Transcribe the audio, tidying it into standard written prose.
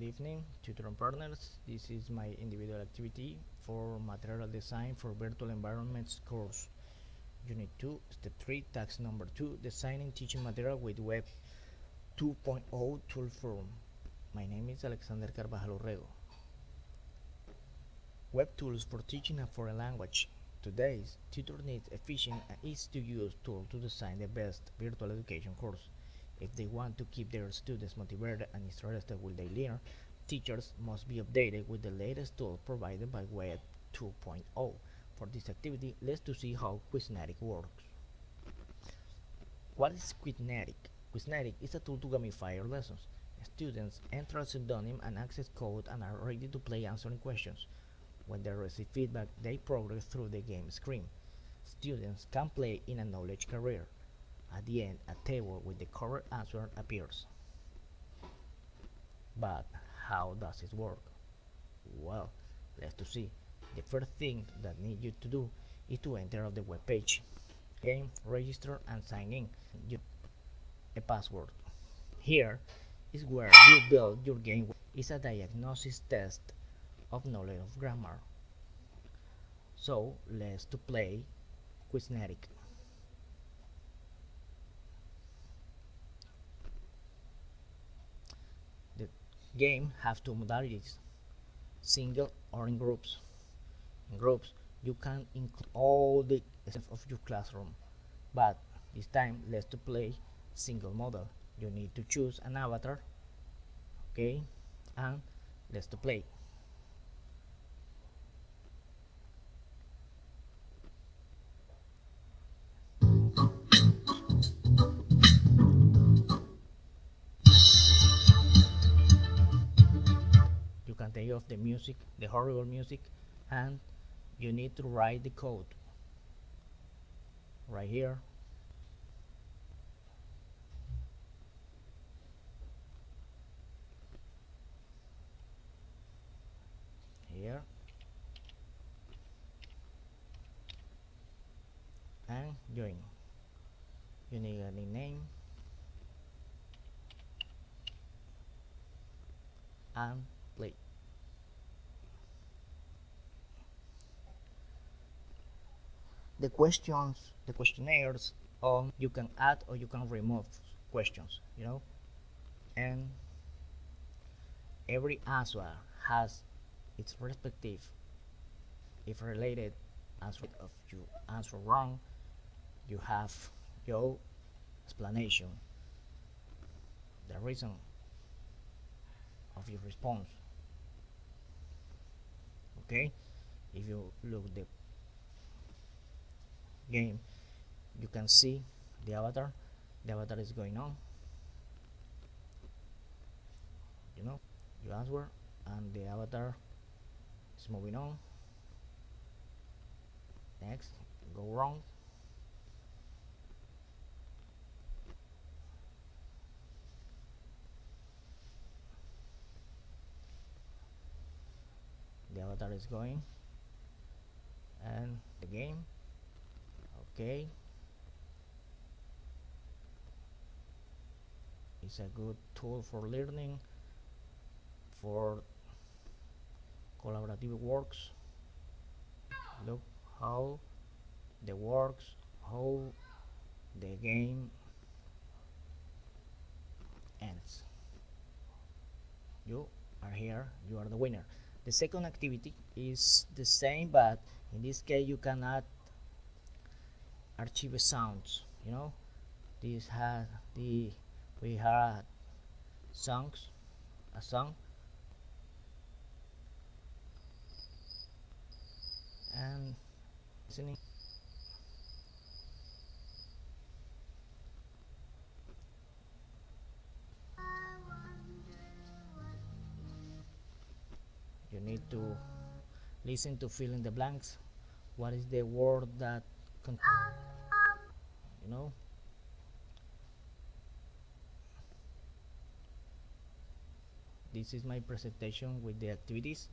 Good evening, tutor and partners. This is my individual activity for material design for virtual environments course. Unit 2, Step 3, Task Number 2, Designing Teaching Material with Web 2.0 Tool Form. My name is Alexander Carvajal Urrego. Web tools for teaching a foreign language. Today's tutor needs efficient and easy-to-use tool to design the best virtual education course. If they want to keep their students motivated and interested while they learn, teachers must be updated with the latest tools provided by Web 2.0. For this activity, let's see how Quizmatic works. What is Quizmatic? Quizmatic is a tool to gamify your lessons. Students enter a pseudonym and access code and are ready to play answering questions. When they receive feedback, they progress through the game screen. Students can play in a knowledge career. At the end, a table with the correct answer appears. But how does it work? Well, let's see. The first thing that need you to do is to enter the web page, game, register, and sign in. A password. Here is where you build your game. It's a diagnosis test of knowledge of grammar. So let's play Quizmatic. The game has two modalities, single or in groups. In groups, you can include all the staff of your classroom, but this time let's play single model. You need to choose an avatar, okay, and let's play. You can take off the music, the horrible music, and you need to write the code right here. Here and join. You need a name and play. The questionnaires, you can add or you can remove questions, and every answer has its respective, if related answer. If you answer wrong, you have your explanation, the reason of your response. Okay, if you look the game, you can see the avatar is going on, you answer and the avatar is moving on. Next, go wrong, the avatar is going, and the game. Okay, it's a good tool for learning, for collaborative works. Look how the works, how the game ends. You are here, you are the winner. The second activity is the same, but in this case you can add archive sounds. This has we had a song, and listening. You need to listen to fill in the blanks. What is the word that you know this is my presentation with the activities.